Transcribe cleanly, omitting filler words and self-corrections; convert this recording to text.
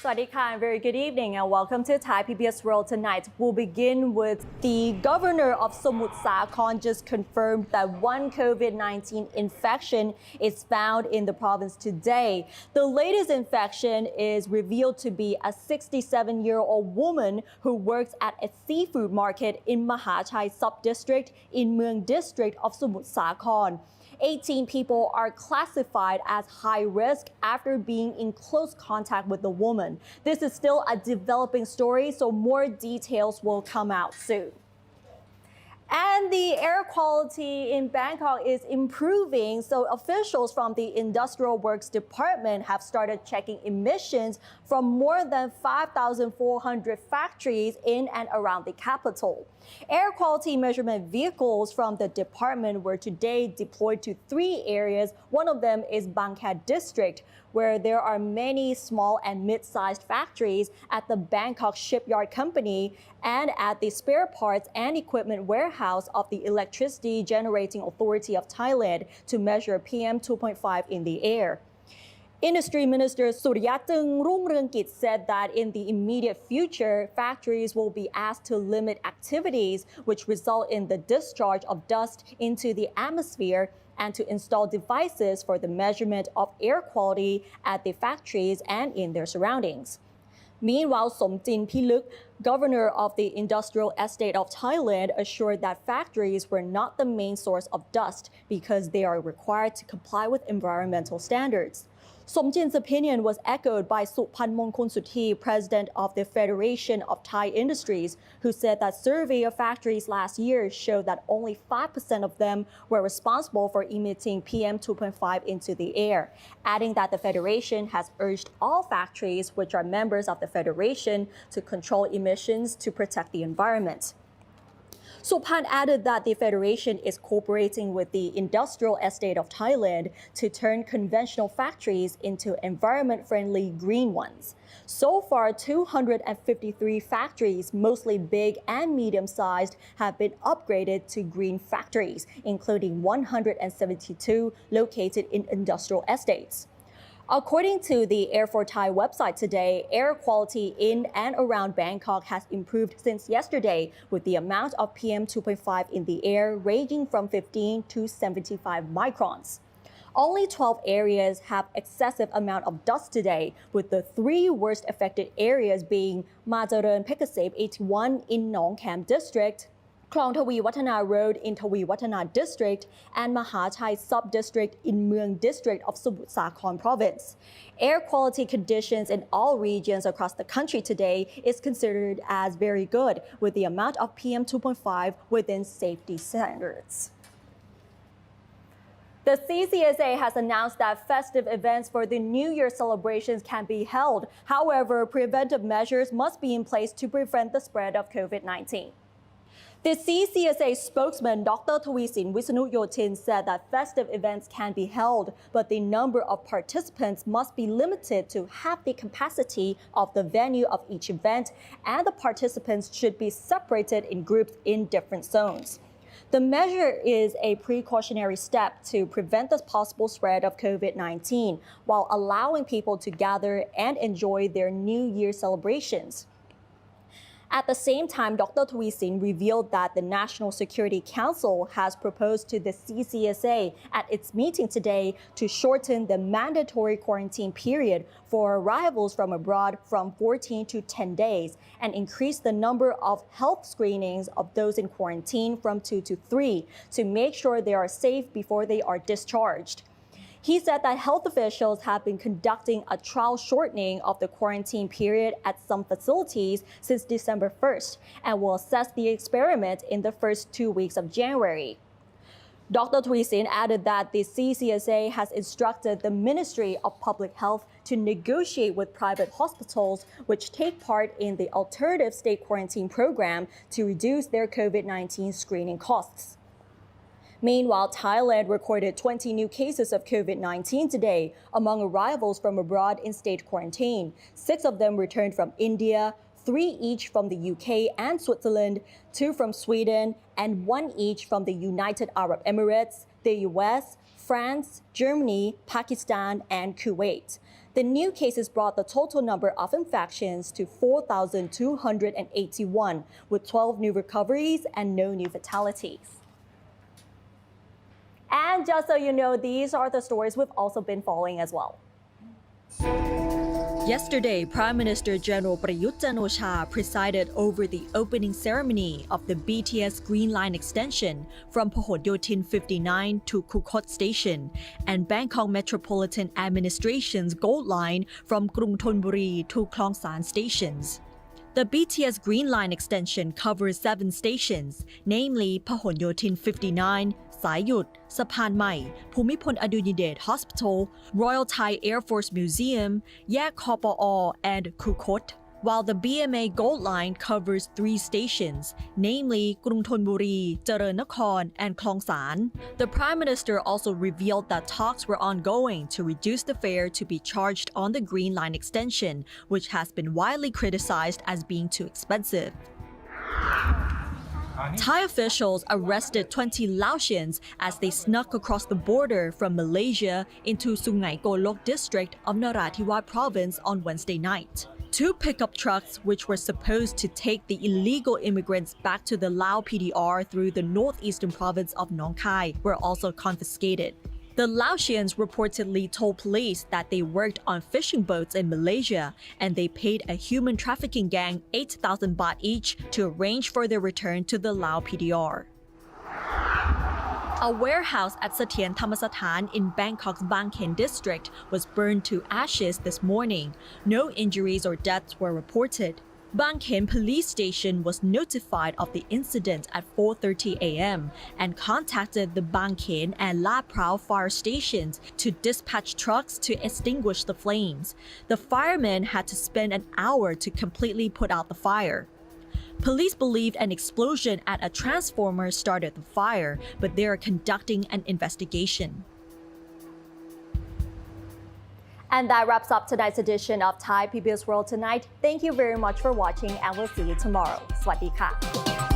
สวัสดีค่ะand very good evening and welcome to Thai PBS World Tonight. We'll begin with the governor of Samut Sakhon just confirmed that one COVID-19 infection is found in the province today. The latest infection is revealed to be a 67-year-old woman who works at a seafood market in Mahachai sub-district in Mueang district of Samut Sakhon. 18 people are classified as high risk after being in close contact with the woman. This is still a developing story, so more details will come out soon. And the air quality in Bangkok is improving, so officials from the Industrial Works Department have started checking emissions from more than 5,400 factories in and around the capital. Air quality measurement vehicles from the department were today deployed to 3 areas. One of them is Bangkok district, where there are many small and mid-sized factories at the Bangkok Shipyard Company and at the spare parts and equipment warehouse of the Electricity Generating Authority of Thailand to measure PM 2.5 in the air. Industry Minister Suryateng Rungrungkit said that in the immediate future, factories will be asked to limit activities which result in the discharge of dust into the atmosphere and to install devices for the measurement of air quality at the factories and in their surroundings. Meanwhile, Somjin Piluk, governor of the industrial estate of Thailand, assured that factories were not the main source of dust because they are required to comply with environmental standards. Somjin's opinion was echoed by Supan Mongkol Suthi, president of the Federation of Thai Industries, who said that survey of factories last year showed that only 5% of them were responsible for emitting PM 2.5 into the air, adding that the Federation has urged all factories which are members of the Federation to control emissions to protect the environment. Supan added that the Federation is cooperating with the industrial estate of Thailand to turn conventional factories into environment-friendly green ones. So far, 253 factories, mostly big and medium-sized, have been upgraded to green factories, including 172 located in industrial estates. According to the Air for Thai website today, air quality in and around Bangkok has improved since yesterday, with the amount of PM 2.5 in the air ranging from 15 to 75 microns. Only 12 areas have excessive amount of dust today, with the 3 worst affected areas being Majaran Pekasep 81 in Nong Kham district, Klong Thawi Watana Road in Thawi Watana District, and Mahachai Sub-District in Mueang District of Samut Sakhon Province. Air quality conditions in all regions across the country today is considered as very good, with the amount of PM 2.5 within safety standards. The CCSA has announced that festive events for the New Year celebrations can be held. However, preventive measures must be in place to prevent the spread of COVID-19. The CCSA spokesman, Dr. Tawisin Wisnuyotin, said that festive events can be held, but the number of participants must be limited to half the capacity of the venue of each event, and the participants should be separated in groups in different zones. The measure is a precautionary step to prevent the possible spread of COVID-19 while allowing people to gather and enjoy their New Year celebrations. At the same time, Dr. Tawisin revealed that the National Security Council has proposed to the CCSA at its meeting today to shorten the mandatory quarantine period for arrivals from abroad from 14 to 10 days and increase the number of health screenings of those in quarantine from 2 to 3 to make sure they are safe before they are discharged. He said that health officials have been conducting a trial shortening of the quarantine period at some facilities since December 1st and will assess the experiment in the first 2 weeks of January. Dr. Tawisin added that the CCSA has instructed the Ministry of Public Health to negotiate with private hospitals which take part in the alternative state quarantine program to reduce their COVID-19 screening costs. Meanwhile, Thailand recorded 20 new cases of COVID-19 today among arrivals from abroad in state quarantine. 6 of them returned from India, 3 each from the UK and Switzerland, 2 from Sweden, and 1 each from the United Arab Emirates, the US, France, Germany, Pakistan, and Kuwait. The new cases brought the total number of infections to 4,281, with 12 new recoveries and no new fatalities. And just so you know, these are the stories we've also been following as well. Yesterday, Prime Minister General Prayut Chan-o-cha presided over the opening ceremony of the BTS Green Line extension from Phahon Yotin 59 to Kukot Station and Bangkok Metropolitan Administration's Gold Line from Krung Thonburi to Klong San stations. The BTS Green Line extension covers 7 stations, namely Phahon Yotin 59, Sai Yut, Sapan Mai, Phumipol Adunyadej Hospital, Royal Thai Air Force Museum, Yak Khopao, and Kukot, while the BMA Gold Line covers 3 stations, namely Krung Thonburi, Charoen-Nakhon, and Klong San. The Prime Minister also revealed that talks were ongoing to reduce the fare to be charged on the Green Line extension, which has been widely criticized as being too expensive. Thai officials arrested 20 Laotians as they snuck across the border from Malaysia into Sungai Golok district of Narathiwat province on Wednesday night. 2 pickup trucks, which were supposed to take the illegal immigrants back to the Lao PDR through the northeastern province of Nong Khai, were also confiscated. The Laotians reportedly told police that they worked on fishing boats in Malaysia and they paid a human trafficking gang 8,000 baht each to arrange for their return to the Lao PDR. A warehouse at Satien Thammasathan in Bangkok's Bang Khen district was burned to ashes this morning. No injuries or deaths were reported. Bang Khen police station was notified of the incident at 4:30 a.m. and contacted the Bang Khen and La Prao fire stations to dispatch trucks to extinguish the flames. The firemen had to spend an hour to completely put out the fire. Police believed an explosion at a transformer started the fire, but they are conducting an investigation. And that wraps up tonight's edition of Thai PBS World Tonight. Thank you very much for watching and we'll see you tomorrow. สวัสดีค่ะ